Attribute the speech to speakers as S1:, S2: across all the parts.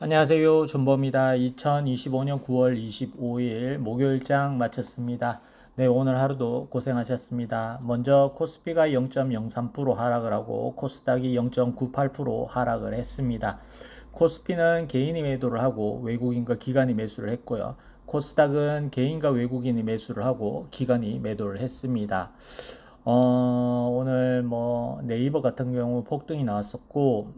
S1: 안녕하세요. 존버입니다. 2025년 9월 25일 목요일장 마쳤습니다. 네, 오늘 하루도 고생하셨습니다. 먼저 코스피가 0.03% 하락을 하고 코스닥이 0.98% 하락을 했습니다. 코스피는 개인이 매도를 하고 외국인과 기관이 매수를 했고요. 코스닥은 개인과 외국인이 매수를 하고 기관이 매도를 했습니다. 오늘 뭐 네이버 같은 경우 폭등이 나왔었고,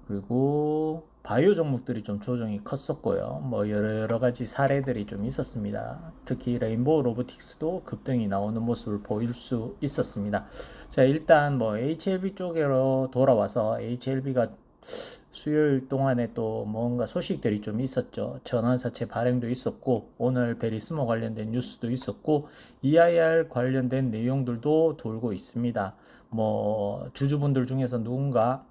S1: 그리고 바이오 종목들이 좀 조정이 컸었고요. 뭐 여러 가지 사례들이 좀 있었습니다. 특히 레인보우 로보틱스도 급등이 나오는 모습을 보일 수 있었습니다. 자, 일단 뭐 HLB 쪽으로 돌아와서 HLB가 수요일 동안에 또 뭔가 소식들이 좀 있었죠. 전환사채 발행도 있었고, 오늘 베리스모 관련된 뉴스도 있었고, EIR 관련된 내용들도 돌고 있습니다. 뭐 주주분들 중에서 누군가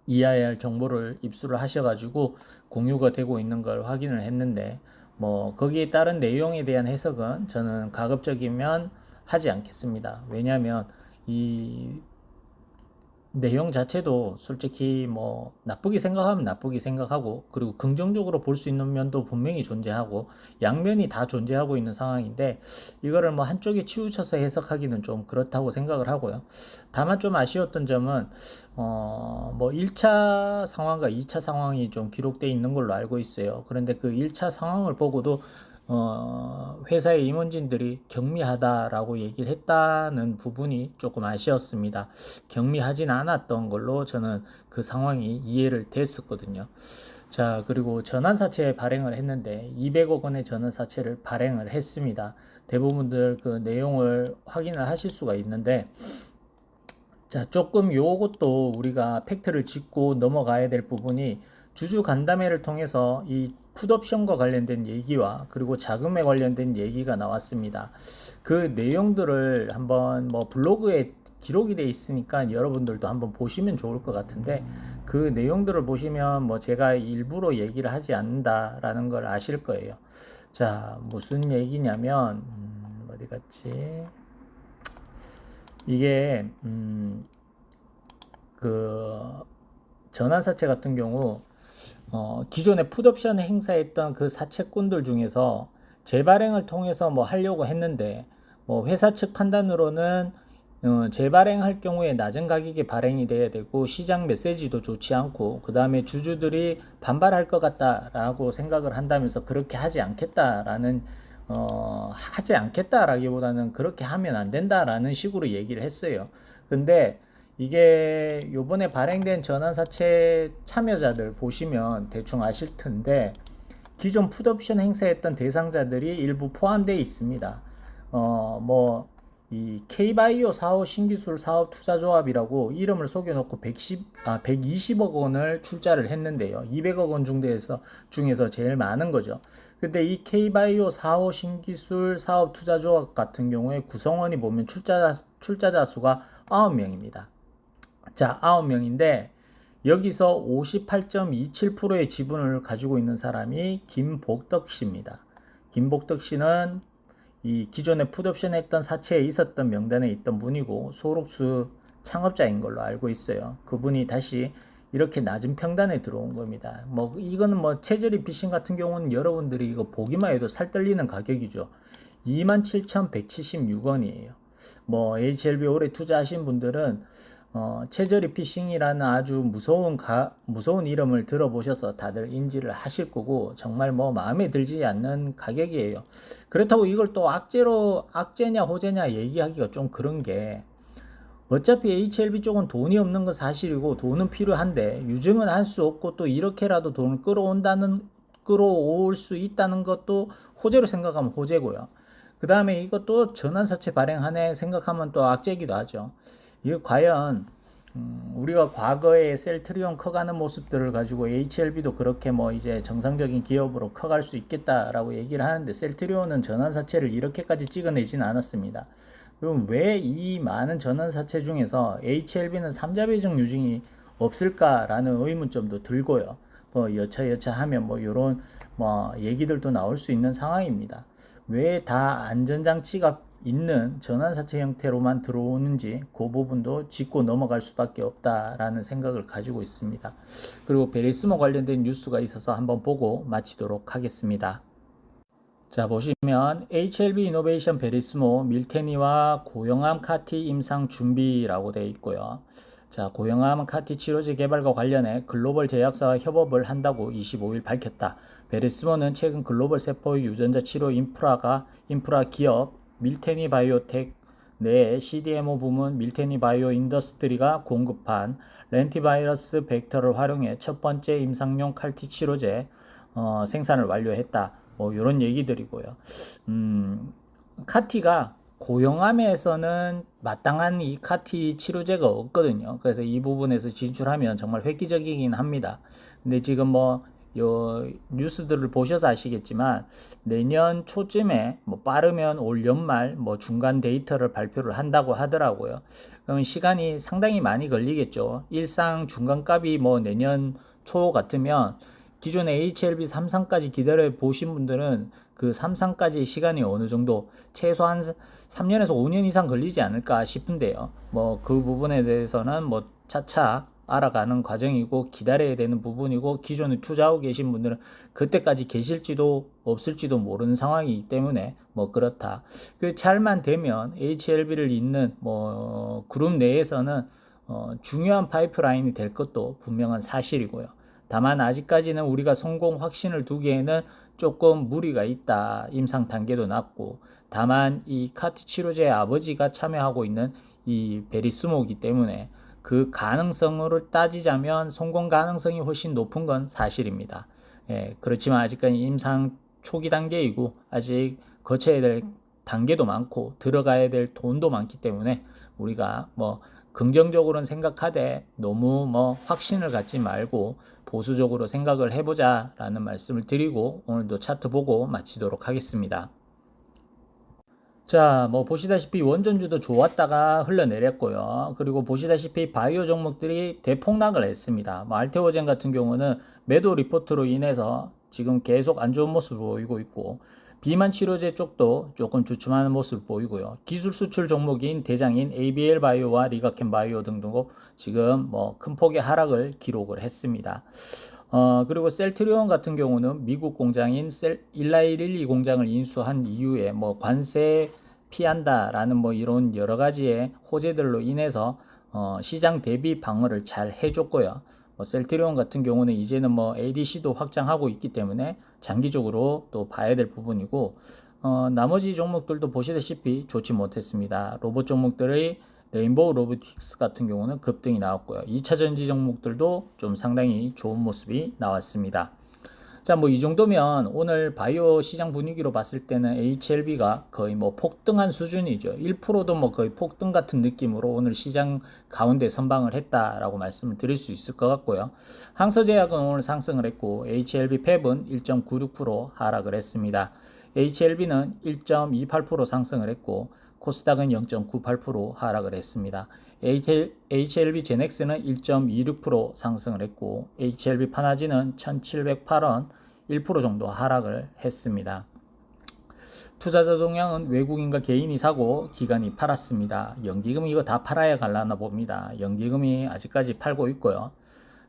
S1: EIR 정보를 입수를 하셔가지고 공유가 되고 있는 걸 확인을 했는데, 뭐 거기에 따른 내용에 대한 해석은 저는 가급적이면 하지 않겠습니다. 왜냐하면 이 내용 자체도 솔직히 뭐 나쁘게 생각하면 나쁘게 생각하고, 그리고 긍정적으로 볼 수 있는 면도 분명히 존재하고, 양면이 다 존재하고 있는 상황인데 이거를 뭐 한쪽에 치우쳐서 해석하기는 좀 그렇다고 생각을 하고요. 다만 좀 아쉬웠던 점은 뭐 1차 상황과 2차 상황이 좀 기록되어 있는 걸로 알고 있어요. 그런데 그 1차 상황을 보고도 회사의 임원진들이 경미하다라고 얘기를 했다는 부분이 조금 아쉬웠습니다. 경미하진 않았던 걸로 저는 그 상황이 이해를 됐었거든요. 자, 그리고 전환사채 발행을 했는데 200억 원의 전환사채를 발행을 했습니다. 대부분들 그 내용을 확인을 하실 수가 있는데, 자, 조금 요것도 우리가 팩트를 짚고 넘어가야 될 부분이, 주주 간담회를 통해서 이 풋옵션과 관련된 얘기와 그리고 자금에 관련된 얘기가 나왔습니다. 그 내용들을 한번 뭐 블로그에 기록이 돼 있으니까 여러분들도 한번 보시면 좋을 것 같은데, 그 내용들을 보시면 뭐 제가 일부러 얘기를 하지 않는다라는 걸 아실 거예요. 자, 무슨 얘기냐면 어디 갔지? 이게 그 전환사채 같은 경우 기존에 풋옵션 행사했던 그 사채꾼들 중에서 재발행을 통해서 뭐 하려고 했는데, 뭐 회사 측 판단으로는 재발행할 경우에 낮은 가격에 발행이 돼야 되고 시장 메시지도 좋지 않고, 그 다음에 주주들이 반발할 것 같다라고 생각을 한다면서 그렇게 하지 않겠다라기보다는 그렇게 하면 안 된다라는 식으로 얘기를 했어요. 근데 이게 요번에 발행된 전환사채 참여자들 보시면 대충 아실 텐데, 기존 풋옵션 행사했던 대상자들이 일부 포함되어 있습니다. 이 K바이오 4호 신기술 사업 투자조합이라고 이름을 속여놓고 120억 원을 출자를 했는데요. 200억 원 중에서 제일 많은 거죠. 근데 이 K바이오 4호 신기술 사업 투자조합 같은 경우에 구성원이 보면 출자자 수가 9명입니다. 자, 9명인데 여기서 58.27%의 지분을 가지고 있는 사람이 김복덕 씨입니다. 김복덕 씨는 이 기존에 풋옵션 했던 사채에 있었던 명단에 있던 분이고 소록수 창업자인 걸로 알고 있어요. 그분이 다시 이렇게 낮은 평단에 들어온 겁니다. 뭐 이거는 뭐 체저리 피싱 같은 경우는 여러분들이 이거 보기만 해도 살 떨리는 가격이죠. 27,176원이에요. 뭐 HLB 오래 투자하신 분들은 체저리 피싱이라는 아주 무서운 이름을 들어보셔서 다들 인지를 하실 거고, 정말 뭐 마음에 들지 않는 가격이에요. 그렇다고 이걸 또 악재냐 호재냐 얘기하기가 좀 그런 게, 어차피 HLB 쪽은 돈이 없는 건 사실이고 돈은 필요한데 유증은 할 수 없고, 또 이렇게라도 돈을 끌어올 수 있다는 것도 호재로 생각하면 호재고요. 그 다음에 이것도 전환사채 발행하네 생각하면 또 악재기도 하죠. 이게 과연 우리가 과거에 셀트리온 커가는 모습들을 가지고 HLB도 그렇게 뭐 이제 정상적인 기업으로 커갈 수 있겠다라고 얘기를 하는데, 셀트리온은 전환사채를 이렇게까지 찍어내지는 않았습니다. 그럼 왜 이 많은 전환사채 중에서 HLB는 3자 배정 유증이 없을까라는 의문점도 들고요. 뭐 여차하면 뭐 이런 뭐 얘기들도 나올 수 있는 상황입니다. 왜 다 안전장치가 있는 전환사채 형태로만 들어오는지 그 부분도 짚고 넘어갈 수밖에 없다라는 생각을 가지고 있습니다. 그리고 베리스모 관련된 뉴스가 있어서 한번 보고 마치도록 하겠습니다. 자, 보시면 HLB 이노베이션 베리스모 밀테니와 고형암 카티 임상 준비라고 되어 있고요. 자, 고형암 카티 치료제 개발과 관련해 글로벌 제약사와 협업을 한다고 25일 밝혔다. 베리스모는 최근 글로벌 세포 유전자 치료 인프라 기업 밀테니 바이오텍 내 CDMO 부문 밀테니 바이오 인더스트리가 공급한 렌티바이러스 벡터를 활용해 첫 번째 임상용 칼티 치료제 생산을 완료했다. 뭐 이런 얘기들이고요. 카티가 고형암에서는 마땅한 이 카티 치료제가 없거든요. 그래서 이 부분에서 진출하면 정말 획기적이긴 합니다. 근데 지금 뭐 요 뉴스들을 보셔서 아시겠지만 내년 초쯤에 뭐 빠르면 올 연말 뭐 중간 데이터를 발표를 한다고 하더라고요. 그러면 시간이 상당히 많이 걸리겠죠. 일상 중간값이 뭐 내년 초 같으면 기존의 HLB 3상까지 기다려 보신 분들은 그 3상까지 시간이 어느 정도 최소한 3년에서 5년 이상 걸리지 않을까 싶은데요. 뭐 그 부분에 대해서는 뭐 차차 알아가는 과정이고 기다려야 되는 부분이고 기존에 투자하고 계신 분들은 그때까지 계실지도 없을지도 모르는 상황이기 때문에 뭐 그렇다. 그 잘만 되면 HLB를 잇는 뭐 그룹 내에서는 중요한 파이프라인이 될 것도 분명한 사실이고요. 다만 아직까지는 우리가 성공 확신을 두기에는 조금 무리가 있다. 임상 단계도 낮고 다만 이 카티 치료제의 아버지가 참여하고 있는 이 베리스모이기 때문에 그 가능성을 따지자면 성공 가능성이 훨씬 높은 건 사실입니다. 예, 그렇지만 아직까지 임상 초기 단계이고 아직 거쳐야 될 단계도 많고 들어가야 될 돈도 많기 때문에 우리가 뭐 긍정적으로는 생각하되 너무 뭐 확신을 갖지 말고 보수적으로 생각을 해보자 라는 말씀을 드리고 오늘도 차트 보고 마치도록 하겠습니다. 자, 뭐 보시다시피 원전주도 좋았다가 흘러내렸고요. 그리고 보시다시피 바이오 종목들이 대폭락을 했습니다. 뭐 알테오젠 같은 경우는 매도 리포트로 인해서 지금 계속 안 좋은 모습을 보이고 있고 비만 치료제 쪽도 조금 주춤하는 모습을 보이고요. 기술 수출 종목인 대장인 ABL 바이오와 리가켄 바이오 등도 지금 뭐 큰 폭의 하락을 기록을 했습니다. 그리고 셀트리온 같은 경우는 미국 공장인 일라이12 공장을 인수한 이후에 뭐 관세 피한다라는 뭐 이런 여러 가지의 호재들로 인해서 시장 대비 방어를 잘 해줬고요. 뭐 셀트리온 같은 경우는 이제는 뭐 ADC도 확장하고 있기 때문에 장기적으로 또 봐야 될 부분이고 나머지 종목들도 보시다시피 좋지 못했습니다. 로봇 종목들의 레인보우 로보틱스 같은 경우는 급등이 나왔고요. 2차 전지 종목들도 좀 상당히 좋은 모습이 나왔습니다. 자, 뭐 이 정도면 오늘 바이오 시장 분위기로 봤을 때는 HLB가 거의 뭐 폭등한 수준이죠. 1%도 뭐 거의 폭등 같은 느낌으로 오늘 시장 가운데 선방을 했다라고 말씀을 드릴 수 있을 것 같고요. 항서제약은 오늘 상승을 했고 HLB 팹은 1.96% 하락을 했습니다. HLB는 1.28% 상승을 했고 코스닥은 0.98% 하락을 했습니다. HLB 제넥스는 1.26% 상승을 했고 HLB 파나지는 1708원 1% 정도 하락을 했습니다. 투자자 동향은 외국인과 개인이 사고 기관이 팔았습니다. 연기금 이거 다 팔아야 갈라나 봅니다. 연기금이 아직까지 팔고 있고요.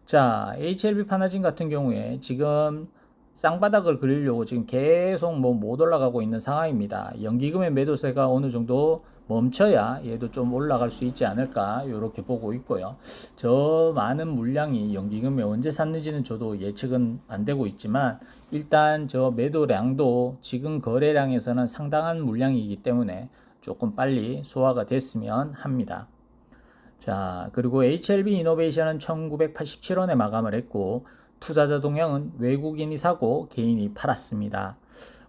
S1: 자, HLB 파나진 같은 경우에 지금 쌍바닥을 그리려고 지금 계속 뭐 못 올라가고 있는 상황입니다. 연기금의 매도세가 어느 정도 멈춰야 얘도 좀 올라갈 수 있지 않을까 이렇게 보고 있고요. 저 많은 물량이 연기금이 언제 샀는지는 저도 예측은 안 되고 있지만 일단 저 매도량도 지금 거래량에서는 상당한 물량이기 때문에 조금 빨리 소화가 됐으면 합니다. 자, 그리고 HLB 이노베이션은 1987원에 마감을 했고 투자자 동향은 외국인이 사고 개인이 팔았습니다.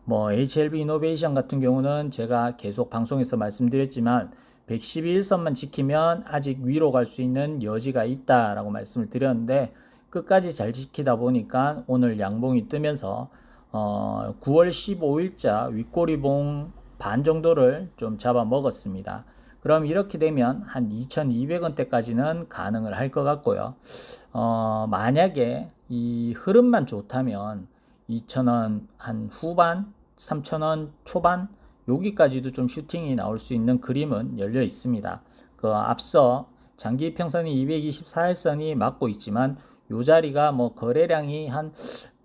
S1: 뭐 HLB 이노베이션 같은 경우는 제가 계속 방송에서 말씀드렸지만 112일선만 지키면 아직 위로 갈 수 있는 여지가 있다라고 말씀을 드렸는데 끝까지 잘 지키다 보니까 오늘 양봉이 뜨면서 9월 15일자 윗꼬리봉 반 정도를 좀 잡아 먹었습니다. 그럼 이렇게 되면 한 2,200원대까지는 가능을 할 것 같고요. 만약에 이 흐름만 좋다면 2,000원 한 후반, 3,000원 초반 여기까지도 좀 슈팅이 나올 수 있는 그림은 열려 있습니다. 그 앞서 장기 이평선이 224일선이 막고 있지만 요 자리가 뭐 거래량이 한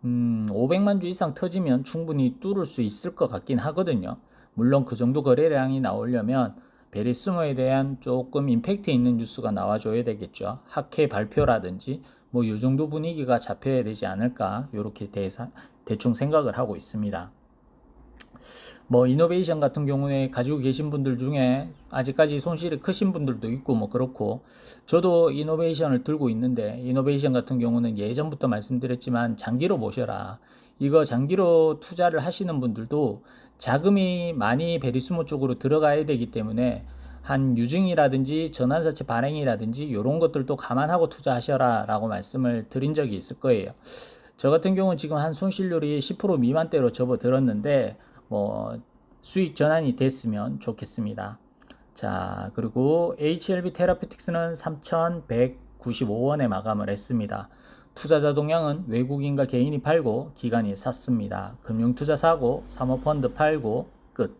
S1: 500만 주 이상 터지면 충분히 뚫을 수 있을 것 같긴 하거든요. 물론 그 정도 거래량이 나오려면 베리스모에 대한 조금 임팩트 있는 뉴스가 나와줘야 되겠죠. 학회 발표라든지 뭐 요 정도 분위기가 잡혀야 되지 않을까 이렇게 대충 생각을 하고 있습니다. 뭐 이노베이션 같은 경우에 가지고 계신 분들 중에 아직까지 손실이 크신 분들도 있고 뭐 그렇고, 저도 이노베이션을 들고 있는데 이노베이션 같은 경우는 예전부터 말씀드렸지만 장기로 보셔라. 이거 장기로 투자를 하시는 분들도 자금이 많이 베리스모 쪽으로 들어가야 되기 때문에 한 유증이라든지 전환사채 발행이라든지 이런 것들도 감안하고 투자하셔라 라고 말씀을 드린 적이 있을 거예요. 저 같은 경우는 지금 한 손실률이 10% 미만대로 접어들었는데 뭐 수익 전환이 됐으면 좋겠습니다. 자, 그리고 HLB 테라피틱스는 3,195원에 마감을 했습니다. 투자자 동향은 외국인과 개인이 팔고 기관이 샀습니다. 금융투자 사고, 사모펀드 팔고 끝.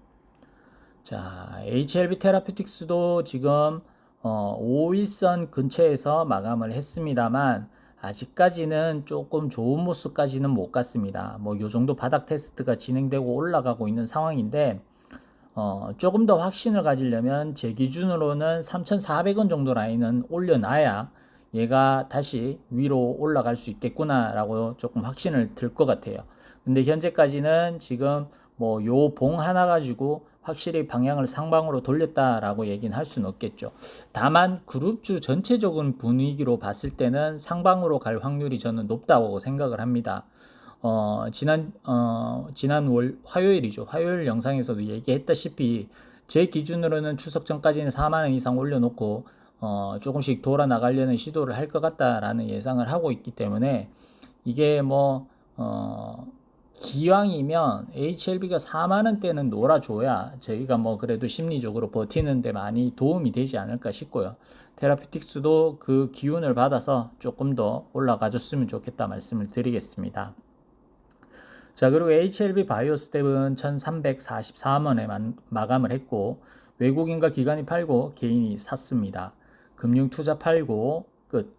S1: 자, HLB 테라피틱스도 지금 5일선 근처에서 마감을 했습니다만 아직까지는 조금 좋은 모습까지는 못 갔습니다. 뭐 요 정도 바닥 테스트가 진행되고 올라가고 있는 상황인데 조금 더 확신을 가지려면 제 기준으로는 3,400원 정도 라인은 올려놔야 얘가 다시 위로 올라갈 수 있겠구나 라고 조금 확신을 들 것 같아요. 근데 현재까지는 지금 뭐 요 봉 하나 가지고 확실히 방향을 상방으로 돌렸다라고 얘기는 할 수는 없겠죠. 다만 그룹주 전체적인 분위기로 봤을 때는 상방으로 갈 확률이 저는 높다고 생각을 합니다. 지난 화요일이죠. 화요일 영상에서도 얘기했다시피 제 기준으로는 추석 전까지는 4만원 이상 올려놓고 조금씩 돌아 나가려는 시도를 할 것 같다라는 예상을 하고 있기 때문에 이게 뭐 기왕이면 HLB가 4만원대는 놀아줘야 저희가 뭐 그래도 심리적으로 버티는데 많이 도움이 되지 않을까 싶고요. 테라피틱스도 그 기운을 받아서 조금 더 올라가줬으면 좋겠다 말씀을 드리겠습니다. 자, 그리고 HLB 바이오스텝은 1344원에 마감을 했고 외국인과 기관이 팔고 개인이 샀습니다. 금융투자 팔고 끝.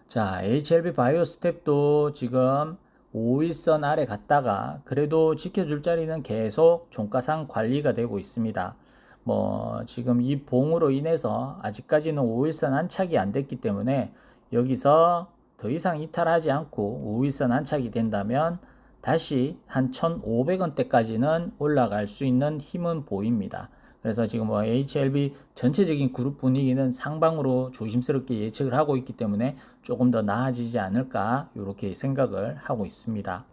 S1: 자, HLB 바이오스텝도 지금 5일선 아래 갔다가 그래도 지켜줄 자리는 계속 종가상 관리가 되고 있습니다. 뭐 지금 이 봉으로 인해서 아직까지는 5일선 안착이 안 됐기 때문에 여기서 더 이상 이탈하지 않고 5일선 안착이 된다면 다시 한 1,500원대까지는 올라갈 수 있는 힘은 보입니다. 그래서 지금 뭐 HLB 전체적인 그룹 분위기는 상방으로 조심스럽게 예측을 하고 있기 때문에 조금 더 나아지지 않을까 이렇게 생각을 하고 있습니다.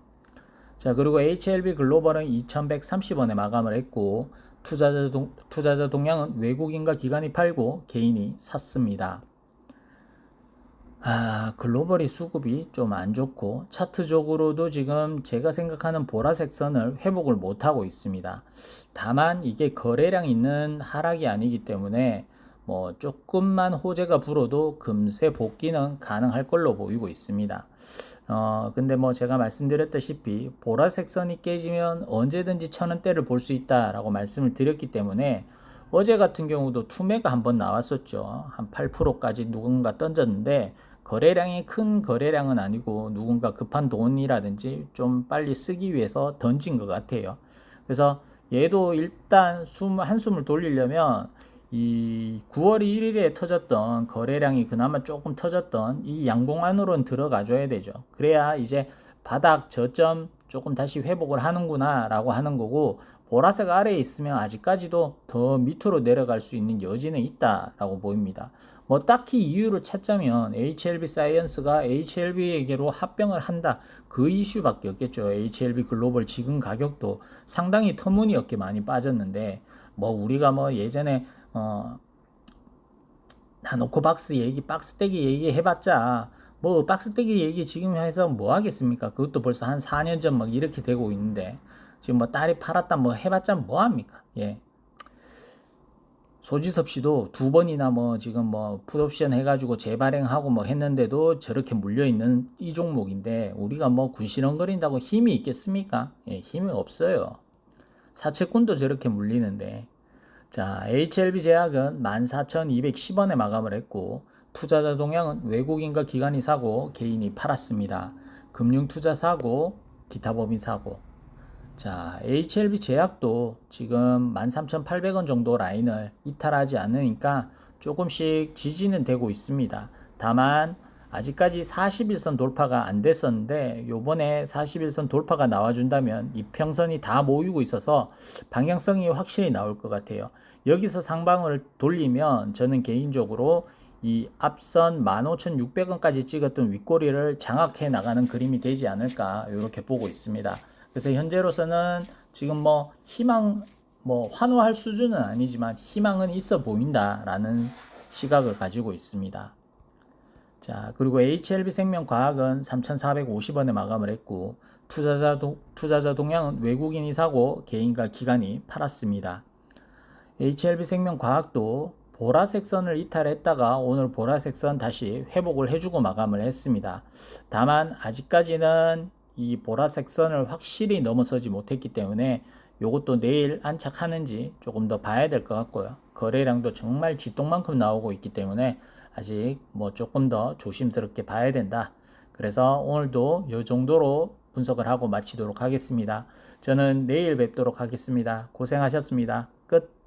S1: 자, 그리고 HLB 글로벌은 2,130원에 마감을 했고 투자자 동향은 외국인과 기관이 팔고 개인이 샀습니다. 글로벌이 수급이 좀 안 좋고 차트적으로도 지금 제가 생각하는 보라색 선을 회복을 못하고 있습니다. 다만 이게 거래량 있는 하락이 아니기 때문에 뭐 조금만 호재가 불어도 금세 복귀는 가능할 걸로 보이고 있습니다. 근데 뭐 제가 말씀드렸다시피 보라색 선이 깨지면 언제든지 1,000원대를 볼 수 있다라고 말씀을 드렸기 때문에 어제 같은 경우도 투매가 한번 나왔었죠. 한 8%까지 누군가 던졌는데 거래량이 큰 거래량은 아니고 누군가 급한 돈이라든지 좀 빨리 쓰기 위해서 던진 것 같아요. 그래서 얘도 일단 한숨을 돌리려면 이 9월 1일에 터졌던 거래량이 그나마 조금 터졌던 이 양봉 안으로는 들어가 줘야 되죠. 그래야 이제 바닥 저점 조금 다시 회복을 하는구나 라고 하는 거고, 보라색 아래에 있으면 아직까지도 더 밑으로 내려갈 수 있는 여지는 있다라고 보입니다. 뭐 딱히 이유를 찾자면 HLB 사이언스가 HLB에게로 합병을 한다, 그 이슈밖에 없겠죠. HLB 글로벌 지금 가격도 상당히 터무니없게 많이 빠졌는데 뭐 우리가 뭐 예전에 나노코박스 얘기, 박스떼기 얘기 해봤자 뭐 박스떼기 얘기 지금 해서 뭐 하겠습니까? 그것도 벌써 한 4년 전 막 이렇게 되고 있는데 지금 뭐 딸이 팔았다 뭐 해봤자 뭐 합니까? 예. 소지섭 씨도 2번이나 뭐 지금 뭐 풋옵션 해가지고 재발행하고 뭐 했는데도 저렇게 물려있는 이 종목인데 우리가 뭐 군시렁거린다고 힘이 있겠습니까? 예, 힘이 없어요. 사채꾼도 저렇게 물리는데. 자, HLB제약은 14,210원에 마감을 했고 투자자 동향은 외국인과 기관이 사고 개인이 팔았습니다. 금융투자 사고, 기타 법인 사고. 자, HLB제약도 지금 13,800원 정도 라인을 이탈하지 않으니까 조금씩 지지는 되고 있습니다. 다만 아직까지 41선 돌파가 안 됐었는데 요번에 41선 돌파가 나와준다면 이평선이 다 모이고 있어서 방향성이 확실히 나올 것 같아요. 여기서 상방을 돌리면 저는 개인적으로 이 앞선 15,600원까지 찍었던 윗꼬리를 장악해 나가는 그림이 되지 않을까 이렇게 보고 있습니다. 그래서 현재로서는 지금 뭐 희망, 뭐 환호할 수준은 아니지만 희망은 있어 보인다라는 시각을 가지고 있습니다. 자, 그리고 HLB생명과학은 3,450원에 마감을 했고 투자자 동향은 외국인이 사고 개인과 기관이 팔았습니다. HLB생명과학도 보라색 선을 이탈했다가 오늘 보라색 선 다시 회복을 해주고 마감을 했습니다. 다만 아직까지는 이 보라색 선을 확실히 넘어서지 못했기 때문에 이것도 내일 안착하는지 조금 더 봐야 될 것 같고요. 거래량도 정말 쥐똥만큼 나오고 있기 때문에 아직 뭐 조금 더 조심스럽게 봐야 된다. 그래서 오늘도 이 정도로 분석을 하고 마치도록 하겠습니다. 저는 내일 뵙도록 하겠습니다. 고생하셨습니다. 끝.